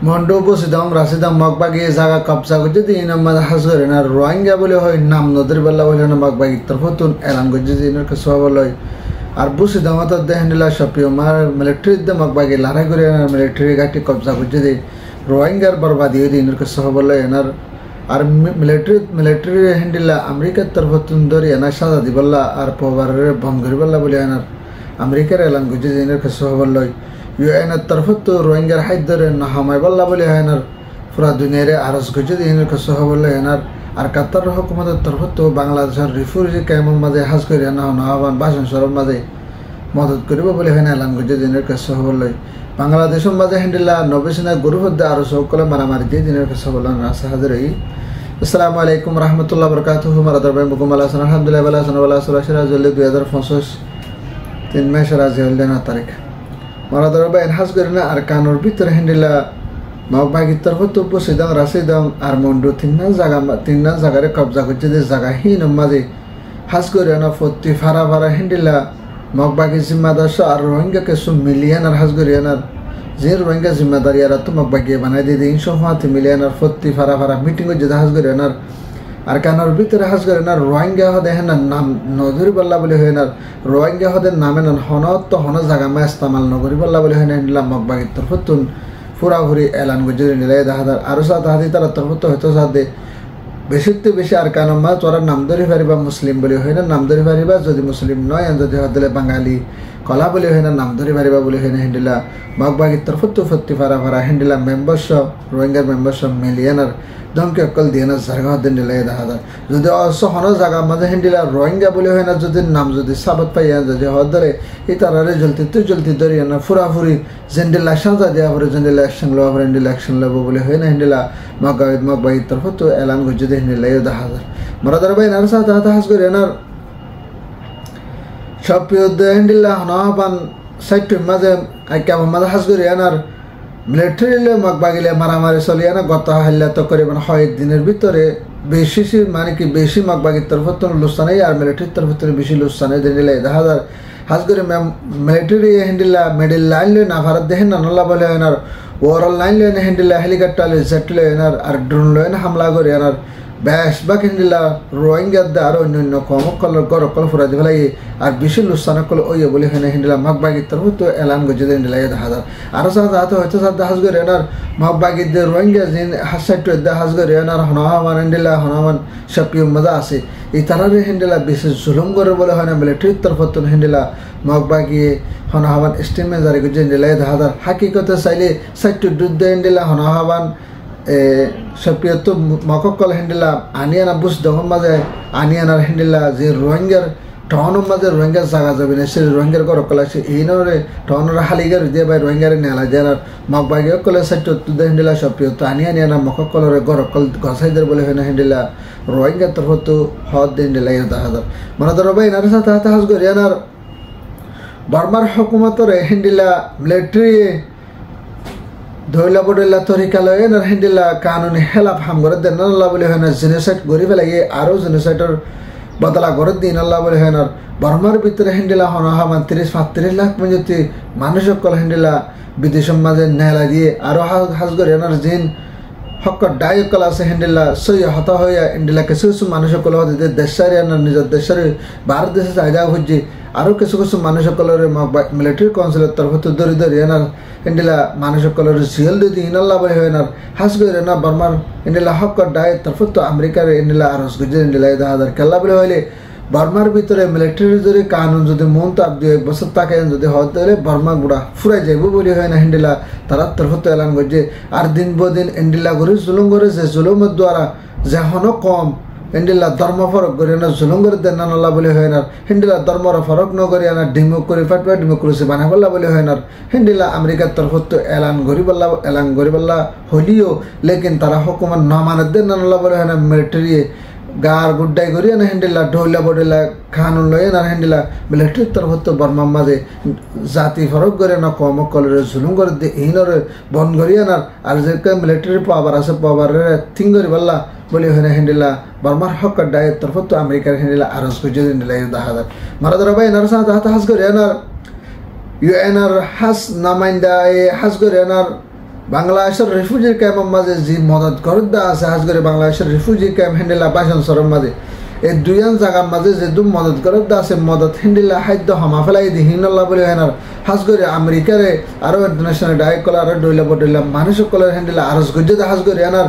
মন্ডো বসিদম রাশিদম মগবাগি জায়গা কবজা করছে দিন আমাদের হাজরে না রোহিঙ্গা বলে হয় নাম নদীর বেলা বলে না মগবাগি তরফতুন এলান করছে দিনের কাছে বলে আর বসিদম তো দেহনিলা সপিও মার মিলিটারি দে মগবাগি লড়াই করে মিলিটারি ঘাটি কবজা করছে দিন রোহিঙ্গার বরবাদি দিনের কাছে বলে এনার আর মিলিটারি হ্যান্ডিলা আমেরিকার তরফতুন ধরে এনার সাজা দিবল্লা আর পবারের বন্ধ করিবল্লা বলে এনার আমেরিকার এলান করছে দিনের কাছে বলে ইউএনের তরফত রোহিঙ্গার হাইদরে নাহামাই বল্লা বলে হেনার পুরা দুনিয়ারে আরজ করছে দিনের কাছে বলে হেনার আর কাতার হুকুমতের তরফত বাংলাদেশের রিফিউজি ক্যাম্পের মাঝে হাজ করে আহ্বান ভাষণ সরব মাঝে মদত করিব বলে হেন এলান করছে দিনের কাছে বলে বাংলাদেশের মাঝে হ্যান্ডিলা নবীসিনা গুরুহদ্দে আরো সকলে মারামারি দিয়ে দিনের কাছে বললেন রাস্তা হাজির হই আসসালামু আলাইকুম রহমতুল্লাহ বরকাতুহু মারাদারবাই মুকুমাল হাসান আলহামদুলিল্লাহ বালা হাসান বালা সুরাশিরা জল্লি 2025 3 মাস রাজিউল দিন তারিখ মারাদারবাই এনহাজ করে না আর কানুর ভিতরে হ্যান্ডিলা মগবাগির তরফত বসিদং রাশিদং আর মন্ডু তিন জায়গারে কবজা করছে যে জায়গা হীন মাঝে হাজ করে না ফতি ফারা ফারা হ্যান্ডিলা মগবাগি জিম্মাদার আর রোহিঙ্গাকে সব মিলিয়ানার হাজ করে আনার যে রোহিঙ্গা জিম্মাদারি আর তো মগবাগিয়ে বানাই দিয়ে দিন সহাতে মিলিয়ানার ফতি ফারা ফারা মিটিং যে হাজ করে আনার আর কানোর ভিতরে হাজ করে না রোহিঙ্গা হদে হেন নাম নজরি বল্লা বলে হয় না রোহিঙ্গা হদে নামে না হনত হন জায়গা মা ইস্তেমাল নগরী বল্লা বলে হয় না নিলাম মগবাগির তরফতুন পুরাপুরি এলান গুজরি নিলাই দেখা আরো সাথে হাতি তারা তরফত হয়তো সাথে বেশিতে বেশি আর কানো মা তোরা নাম ধরি পারিবা মুসলিম বলে হয় না নাম ধরি পারিবা যদি মুসলিম নয় যদি হদলে বাঙালি কলা বলে হয় না নাম ধরি পারিবা বলে হয় না হেন্ডিলা মগবাগির তরফত ফতি ফারা ফারা হেন্ডিলা মেম্বারশিপ রোহিঙ্গার মেম্বারশিপ মিলিয়নার ধমকি অকল দিয়ে না জায়গা দিন দিলে দেখা যায় যদি অসহন জায়গা মাঝে হ্যান্ডিলা রোহিঙ্গা বলে হয় না যদি নাম যদি সাবত পাইয়া যদি হওয়ার ধরে এই তারারে জলতি ধরি না ফুরাফুরি জেন্ডিলা সাজা দেওয়া পরে জেন্ডিলা অ্যাকশন লওয়া পরে হ্যান্ডিলা অ্যাকশন লব বলে হয় না হ্যান্ডিলা মগবাগির তরফ তো এলান করছে হ্যান্ডিলা দেখা যায় মারাদার ভাই এনার সাথে হাতে হাজ করে এনার সব প্রিয় হ্যান্ডিলা হনাহান সাইটের মাঝে কেমন মাঝে হাজ করে এনার মিলিটারিলে মগবাগিলে মারামারি চলিয়ে না গত হাল্লা তো করে মানে হয় দিনের ভিতরে বেশি মানে কি বেশি মগবাগির তরফত লুসানাই আর মিলিটারির তরফত বেশি লুসানাই দিলে দেখা যায় হাজ করে মিলিটারি হ্যান্ডিলা মিডিল লাইন লই না ভারত দেখেন না নল্লা বলে এনার ওভারঅল লাইন লই না হ্যান্ডিলা হেলিকপ্টার লই জেট লই এনার আর ড্রোন লই না হামলা করে এনার বেশ বা হ্যান্ডিলা রোহিঙ্গার দা আর অন্য কম কলর গর কল ফুরা দি ফেলাই আর বেশি লুসানা কল ওই বলে হয় না হ্যান্ডিলা মগবাগির তরফত এলান গজে হ্যান্ডিলা দেখা যায় আরো সাথে হয়তো সাথে হাজ করে এনার মগবাগির দে রোহিঙ্গা জিন হাসাইট হাজ করে এনার হনাহামান হ্যান্ডিলা হনামান সপিও মজা আছে এই তারারে হ্যান্ডিলা বেশি জুলুম করে বলে হয় না মিলিটারির তরফত হ্যান্ডিলা মগবাগিয়ে হনাহামান স্টেটমেন্ট জারি করছে হ্যান্ডিলা দেখা যায় হাকিকতে চাইলে সাইট দুধ হ্যান্ডিলা হনাহামান সপিও তো মককল হ্যান্ডিলা আনিয়ানা বুস দহন মাঝে আনিয়ানার হ্যান্ডিলা যে রোহিঙ্গার টহনের মাঝে রোহিঙ্গার জায়গা যাবে না সে রোহিঙ্গার গর কলা সে এই নরে টহনের হালিগার দিয়ে বাই রোহিঙ্গারে নেলা যায় আর মগবাগিও কলে সাইট তুদে হ্যান্ডিলা সপিও তো আনিয়ানা মককলরে গর কল ঘসাইদের বলে হয় না হ্যান্ডিলা রোহিঙ্গার তরফ তো হদ হ্যান্ডিলা দেখা যায় মনে ধরো ভাই এনার সাথে হাতে হাজ করি এনার বার্মার হুকুমতরে হ্যান্ডিলা মিলিটারি ধৈলা বডেলা তরিকা লয় না হ্যান্ডিলা কানুনি হেলাপ হাম করে দেন আল্লাহ বলে হয় না জেনোসাইড গড়ি ফেলাই আরও জেনোসাইডের বদলা করে দিন আল্লাহ বলে হয় না বর্মার ভিতরে হ্যান্ডিলা হনহামান 30-35 লাখ পর্যন্ত মানুষ সকল হ্যান্ডিলা বিদেশের মাঝে নেলা দিয়ে আরও হাজ করে এনার জিন হক ডায়কল আছে হ্যান্ডিলা সই হত হইয়া হ্যান্ডিলা কিছু কিছু মানুষ সকল হতে দেশারে আনার নিজের দেশের ভারত দেশে চাহিদা হচ্ছে আরও কিছু কিছু মানুষ সকলের মিলিটারি কাউন্সিলের তরফ ধরি ধরি এনার হ্যান্ডিলা মানুষ সকলের সিএল দিয়ে দিন আল্লাহ বলে হয় এনার হাজ করে না বর্মার হ্যান্ডিলা হক ডায় তরফ তো আমেরিকার হ্যান্ডিলা আরজ গুজে হ্যান্ডিলা 10,000 কেল্লা বলে হইলে বর্মার ভিতরে মিলিটারি যদি কানুন যদি মন তাপ 2-1 বছর থাকে যদি হতে হলে বর্মা গুড়া ফুরাই যাইব বলে হয় না হ্যান্ডিলা তারা তরফ তো এলান করছে আর দিন বদিন হ্যান্ডিলা করে জুলুম করে যে জুলুমের দ্বারা যে হন কম হ্যান্ডিলা ধর্ম ফরক করে না জুলুম করে দেন না নল্লা বলে হয় না হ্যান্ডিলা ধর্মর ফরক নকরি আনা ডিমুক করে ফাটবা ডেমোক্রেসি বানা বললা বলে হয় না হ্যান্ডিলা আমেরিকার তরফ তো এলান গরিবাল্লা হলিও লেকিন তারা হুকুমান না মানে দেন না নল্লা বলে হয় না মিলিটারি গার গুড্ডাই করি না হ্যান্ডিলা ঢোলা বডেলা খানুন লয় না হ্যান্ডিলা মিলিটারির তরফ তো বর্মার মাঝে জাতি ফরক করে না কম কলরে জুলুম করে দিয়ে এইনরে বন করি আনার আর যে মিলিটারি পাওয়ার আছে পাওয়ারে থিং করি বললা বলে হয় না হ্যান্ডিলা বর্মার হক ডায়ের তরফ তো আমেরিকার হ্যান্ডিলা আরজ করছে হ্যান্ডিলা 10,000 মারা ধরা ভাই এনার সাথে হাজ করে এনার ইউএনআর হাজ নামাইন্দা হাজ করে এনার বাংলাদেশের রিফিউজি ক্যাম্পের মাঝে যে মদত করতে আছে হাজ করে বাংলাদেশের রিফিউজি ক্যাম্প হ্যান্ডেলা বাসন সরের মাঝে এই দুইয়ান জায়গার মাঝে যে দু মদত করতে আছে মদত হ্যান্ডেলা খাদ্য হমা ফেলাই দি হিনল্লা বলে হেনার হাজ করে আমেরিকারে আরও ইন্টারন্যাশনাল ডাইরেক্ট কলার ডইলা বডইলা মানুষ কলার হ্যান্ডেলা আরজ গজ্জে হাজ করে এনার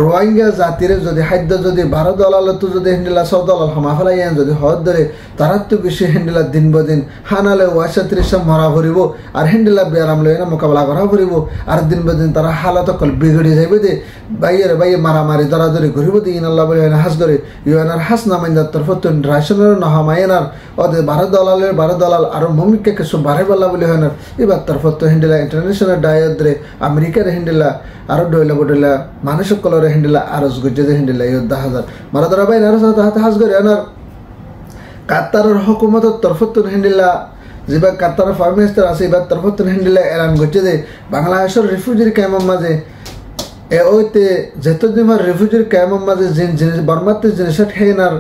রোহিঙ্গা জাতির যদি খাদ্য যদি $12 তো যদি হ্যান্ডেলা $100 হমা ফেলাই যদি হদ ধরে তারা তো বেশি হ্যান্ডেলা দিন বদিন হানালে ৩৫ মরা ভরিব আর হ্যান্ডেলা ব্যারাম লই না মোকাবেলা করা ভরিব আর দিন বদিন তারা হালত কল বিগড়ে যাইবে দে বাইয়ে মারামারি দরাদরি ঘুরিব দি ইনাল্লাহ বলে হাস করে ইউএনআর হাস নামাইন্দার তরফতুন রাশনের নহমায়নার ওদের $12 আর মমিককে কিছু বাড়াই বললা বলে হয় না এবার তরফত হ্যান্ডেলা ইন্টারন্যাশনাল ডায়দ্রে আমেরিকার হ্যান্ডেলা আরো ডইলা বডইলা মানুষ কলরে হ্যান্ডেলা আরজ গজ্জে হ্যান্ডেলা ১০,০০০ মারা ধরা বাই নারস হাতে হাস করে আনার কাতারের হুকুমতের তরফতুন হ্যান্ডেলা যেবা কাতারের ফার্ম মিনিস্টার আছে এবার তরফতুন হ্যান্ডেলা এলান গজ্জে দে বাংলাদেশের রিফিউজির ক্যাম্পের মাঝে ওইতে যেতদিন রিফিউজির ক্যাম্পের মাঝে জিনিস বর্মাতে জিনিসটা খেয়েনার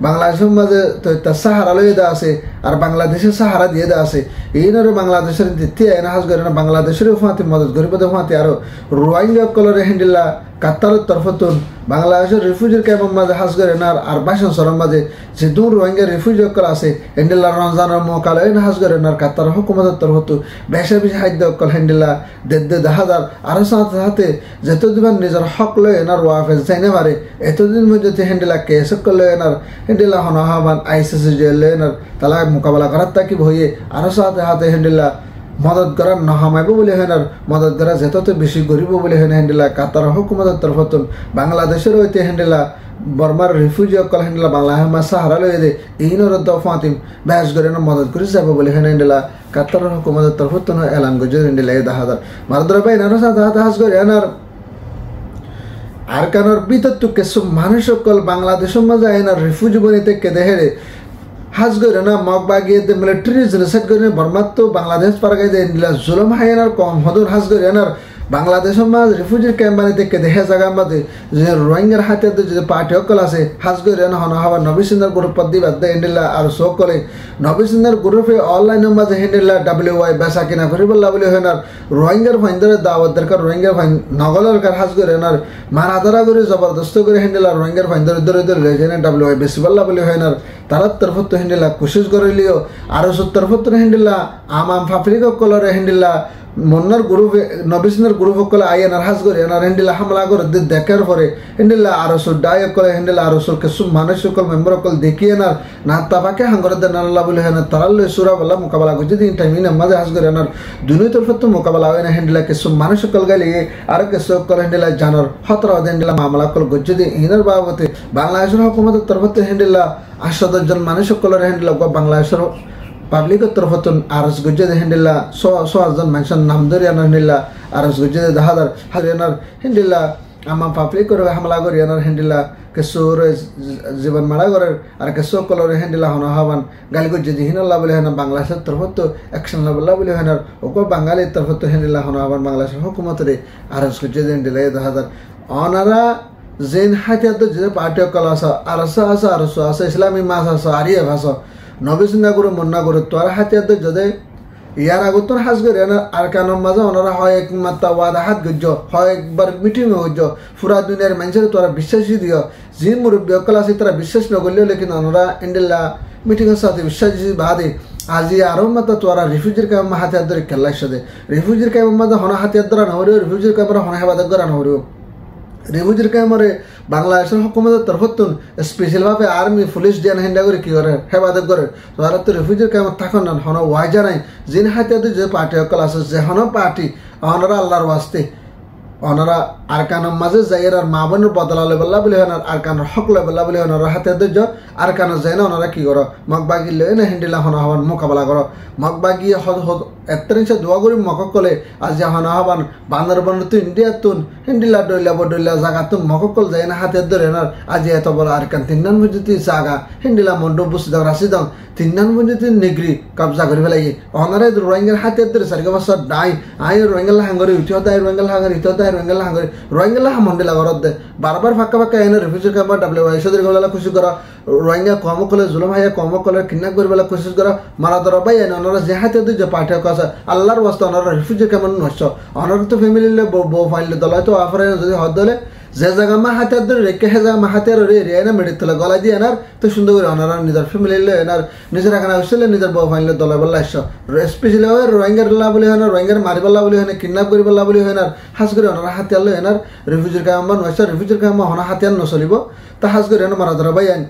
বাংলাদেশের মাঝে তো তার সাহারা লইয়ে দেওয়া আছে আর বাংলাদেশের সাহারা দিয়ে দেওয়া আছে এইনারও বাংলাদেশের দ্বিতীয় এনা হাজ করে না বাংলাদেশের ফাঁতি মদত গরিব ফাঁতি আরও রোহিঙ্গা কলরে হ্যান্ডেলা কাতারের তরফতুন বাংলাদেশের রিফিউজির ক্যাম্পের মাঝে হাজ করে না আর বাসন সরের মাঝে যে দূর রোহিঙ্গা রিফিউজি অকল আছে হ্যান্ডেলা রমজানের মোকালে এনে হাজ করে না কাতার হুকুমতের তরফতু বেশা বেশি খাদ্য অকল হ্যান্ডেলা ১,৫০০ আরও সাথে সাথে যেতদিন নিজের হক লয় এনার ওয়াফেজ চাইনে পারে এতদিন মধ্যে হ্যান্ডেলা কেস অকল লয় এনার হ্যান্ডেলা হনহাবান আইসিসি জেল লয় এনার তালা মোকাবেলা করার তাকি ভয়ে আরও সাথে হাতে হ্যান্ডেলা মদত করার নহামাইব বলে হেনার মদত করা যেত বেশি গরিব বলে হেন হ্যান্ডেলা কাতার হুকুমতের তরফতুন বাংলাদেশের হইতে হ্যান্ডেলা বর্মার রিফিউজি অকল হ্যান্ডেলা বাংলাদেশের মা সাহারা লইয়ে দে এইনর ফাঁতিম ব্যাস করে মদত করে যাব বলে হেন হ্যান্ডেলা কাতার হুকুমতের তরফতুন এলান গজে হ্যান্ডেলা ১০,০০০ মারদর ভাই নারো সাথে হাতে হাস করে এনার আর কানোর ভিতর তো কিছু মানুষ সকল বাংলাদেশের মাঝে এনার রিফিউজি বনিতে কেঁদে হেরে হাজ করে না মগ বাগিয়ে মিলিটারি জেনোসাইড করে বর্মাত তো বাংলাদেশ পারগাই দেয় জুলুম হাইনার কম হদুর হাজ করে এনার বাংলাদেশের মাঝ রিফিউজির ক্যাম্প বানিতে দেখে জায়গার মাঝে যে রোহিঙ্গার হাতে যে পার্টি সকল আছে হাজ করে না হন হওয়ার নবী সিন্দার গ্রুপ পদ্দি বাদ হ্যান্ডেলা আর সকলে নবী সিন্দার গ্রুপে অনলাইনের মাঝে হ্যান্ডেলা WY বেচা কিনা করি বললা বলে হয় না রোহিঙ্গার ফাইন্দারের দাওয়াত দরকার রোহিঙ্গার ফাইন নগলের হাজ করে এনার মারাধারা করে জবরদস্ত করে হ্যান্ডেলা রোহিঙ্গার ফাইন ধরে লয়ে যায় WY বেশি বললা বলে হয় না তারার তরফত হ্যান্ডেলা কোশিশ করে লিও আর তরফত হ্যান্ডেলা আম ফাফরিক কলরে হ্যান্ডেলা মন্নার গ্রুপে নবিসনের গ্রুপ সকলে আইয়ানার হাজ করে এনার হ্যান্ডেলা হামলা করে দেখার পরে হ্যান্ডেলা আরো ডাই করে হ্যান্ডেলা আরো কিছু মানুষ সকল মেম্বার সকল দেখি এনার না তাপাকে হাঙ্গরে দেন আল্লাহ বলে হেনার তারাল্লে সুরা বল্লা মোকাবেলা করছে দিন টাইম ইন মাঝে হাজ করে এনার দুই তরফত মোকাবেলা হয় না হ্যান্ডেলা কিছু মানুষ সকল গেলে আর কিছু সকল হ্যান্ডেলা জানার হতরা হ্যান্ডেলা মামলা কল গজ্জে দিন ইনার বাবতে বাংলাদেশের হুকুমতের তরফতে হ্যান্ডেলা ৮০০ জন মানুষ সকলের হ্যান্ডেলা বাংলাদেশের পাবলিকের তরফতুন আরস গজ্জে হ্যান্ডেলা ১০০ জন মানুষের নাম ধরে আনার হ্যান্ডেলা আরস গজ্জে ১০,০০০ হাজার হ্যান্ডেলা আমার পাবলিক করে হামলা করি আনার হ্যান্ডেলা কিছু জীবন মারা করে আর কিছু কলর হ্যান্ডেলা হন হবান গালি গজ্জে হিনাল্লাহ বলে হেন বাংলাদেশের তরফত অ্যাকশন বল্লা বলে হেনার ওকে বাঙালির তরফত হ্যান্ডেলা হন হবান বাংলাদেশের হুকুমতের আরস গজ্জে হ্যান্ডেলা ১০,০০০ অনারা জেন হাতিয়ার যে পার্টি কল আছে আরস আছে ইসলামী মাছ আছে আরিয়া ভাষ নবী চিন্তা করে মন্না করে তোর হাতিয়ার যদি ইয়ার আগতন হাজ করে আর কানোর মাঝে ওনারা হয় এক মাত্রা ওয়াদা হাত গজ্জ হয় একবার মিটিং গজ্জ পুরা দুনিয়ার মানুষের তোরা বিশ্বাসী দিও যে মুরব্বী অকল আছে তারা বিশ্বাস নগরলেও লেকিন ওনারা ইন্ডিল্লা মিটিংয়ের সাথে বিশ্বাস বাদে আজি আরো মাত্রা তোরা রিফিউজির ক্যাম্প হাতিয়ার ধরে খেলার সাথে রিফিউজির ক্যাম্পের মাঝে হনা হাতিয়ার দ্বারা নহরিও রিফিউজির ক্যাম্পের হনা হেফাজত করা নহরিও রিফিউজির ক্যাম্পরে বাংলাদেশের হুকুমতের তরফতুন স্পেশালভাবে আর্মি পুলিশ দিয়ে হেন্ডা করে কি করে হেফাজত করে তারা তো রিফিউজির ক্যাম্প থাকুন না হন ওয়াই জানাই যিনি হাতে যে পার্টি সকল আছে যে হন পার্টি ওনারা আল্লাহর ওয়াস্তে ওনারা আরকানের মাঝে যাই আর মা বোনের বদলা লেবেল্লা বলে হেন আরকানের হক লেবেল্লা বলে ওনারা হাতে ধৈর্য আরকানের যাই না ওনারা কি করো মগবাগি লয়ে না হেন্ডিলা হন হবান মোকাবেলা করো মগবাগি এত্রিশে দোয়া করি মক কলে আজ হন হবান বান্দরবন তো ইন্ডিয়া তুন হিন্ডিলা ডইলা জায়গা তুন মকল যাই না হাতে ধরে না আজ এত বড় আরকান তিন মসজিদ জায়গা হিন্ডিলা মন্ডপ বসে দাও রাশি দাও তিন মসজিদ নেগ্রি কবজা করি ফেলাই ওনারা রোহিঙ্গার হাতে ধরে সারিকে বছর ডাই আই রোহিঙ্গাল হাঙ্গরি উঠিও দেয় রোহিঙ্গাল হাঙ্গরি উঠিও দেয় তাই রোহিঙ্গা হামন্ডি লাগরত দে বারবার ফাঁকা এনে রিফিউজি ক্যাম্পর WIC গলা খুশি করা রোহিঙ্গা কম কলে জুলুম হাইয়া কম কলে কিডন্যাপ করবেলা কোশিশ করা মারা ধরা বাই এনে ওনারা যে হাতে দুই যে পাঠক আছে আল্লাহর ওয়াস্তে ওনারা রিফিউজি ক্যাম্পর নষ্ট ওনারা তো ফ্যামিলিলে বউ ফাইলে দলাই তো আফরে যদি হদ দলে যে জায়গা মা হাতে ধরে রেখে হে জায়গা মা হাতে রে এনে মেডিত তলে গলায় দিয়ে এনার তো সুন্দর করে ওনারা নিজের ফ্যামিলিলে এনার নিজের এখানে আসলে নিজের বউ ফাইলে দলাই বলা আসছ স্পেশালি হয় রোহিঙ্গার বলি হয় না রোহিঙ্গার মারিবাল্লা বলি হয় না কিডন্যাপ করিবাল্লা বলি হয় না হাজ করে ওনারা হাতিয়ার লো এনার রিফিউজির ক্যাম্প নষ্ট রিফিউজির ক্যাম্প হনা হাতিয়ার নচলিব তা হাজ করে এনে মারা ধরা বাই আইন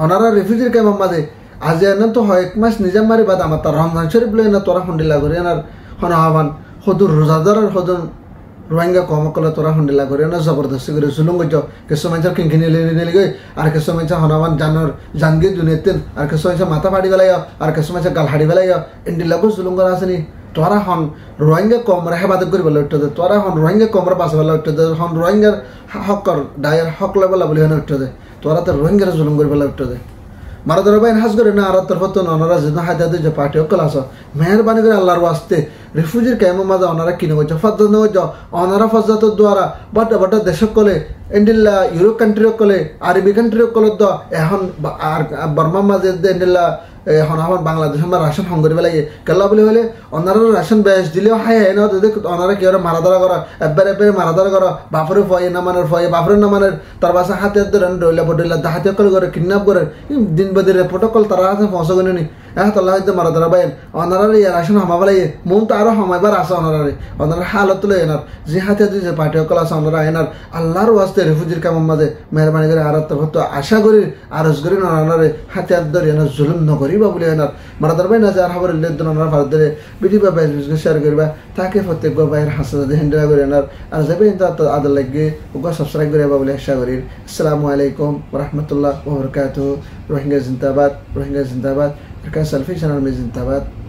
ওনারা রিফিউজির ক্যাম্প মাঝে আজি এনে তো হয় এক মাস নিজে মারি বাদ আমার তার রমজান শরীফ লই না তোরা হন্ডিলা করে এনার হন আহ্বান সদুর রোজাদার সদুর রোহিঙ্গা কম কলে তোরা হন্ডিলা করে না জবরদস্তি করে জুলুম গজ কিছু মানুষের কিনকিনি নিলি গই আর কিছু মানুষ হনাবান জানগি দুনিয়াতেন আর কিছু মানুষ মাথা ফাড়ি বেলাই আর কিছু মানুষ গাল হাড়ি বেলাই এন্ডিলাগো জুলুম করা আসেনি তোরা হন রোহিঙ্গা কমরে হেফাজত করি বেলা উঠতে দে তোরা হন রোহিঙ্গা কমরে বাঁচা বেলা উঠতে দে হন রোহিঙ্গার হকর ডায়ের হক লেবেলা বলি হয় উঠতে দে তোরা তো রোহিঙ্গার জুলুম করি বেলা উঠতে দে মারা ধরে বাইন হাজ করে না আর তরফ তো ওনারা যেন হায়দাতে যে পার্টি অকল আস মেহরবানি করে আল্লাহর ওয়াস্তে রিফিউজির ক্যাম্পের মাঝে ওনারা কিনে গেছে ফজ্জত নগজ ওনারা ফজ্জতর দ্বারা বড় দেশক কলে এন্ডিল্লা ইউরোপ কান্ট্রি কলে আরবি কান্ট্রি কলে দ এখন আর বর্মার মাঝে এন্ডিল্লা এখন আমার বাংলাদেশ আমার রাশন সংগরি বেলাগে কেলা বলে হলে ওনারা রাশন বেশ দিলেও হাই না ওনারা কি মারা ধরা করা এবারে মারা ধরা করা বাপরে ফয়ে না মানের ফয়ে বাপরে না মানের তার বাসা হাতে ধরেন রইলা বডইলা হাতে কল করে কিডন্যাপ করে দিন বাদে প্রটোকল তারা হাতে পৌঁছে গনি নি তাল্লাহ হয়তো মারা ধরা বাইন ওনারা রাশন হামাবা লাগে মন তো আরো হামাইবার আছে ওনারা হালত লই এনার যে হাতে যে পার্টি কল আছে ওনারা এনার আল্লাহর ওয়াস্তে রিফিউজির কামের মাঝে মেহরবানি করে আর তরফ আশা করি আরজ করি ওনারে হাতে ধরে এনার জুলুম নকরিবা বলে এনার মারা ধরা বাইন আছে আর খবর লেন ওনারা ভারত ধরে ভিডিও বা শেয়ার করবা তাকে প্রত্যেক বাইরের হাসা হ্যান্ডেল করে এনার আর যাবে আদার লাগে ওকে সাবস্ক্রাইব করে বলে আশা করি আসসালামু আলাইকুম রহমতুল্লাহ ওয়া বারাকাতুহু রোহিঙ্গা জিন্দাবাদ রোহিঙ্গা জিন্দাবাদ Seলফি চ্যানেল में जिंदाबाद।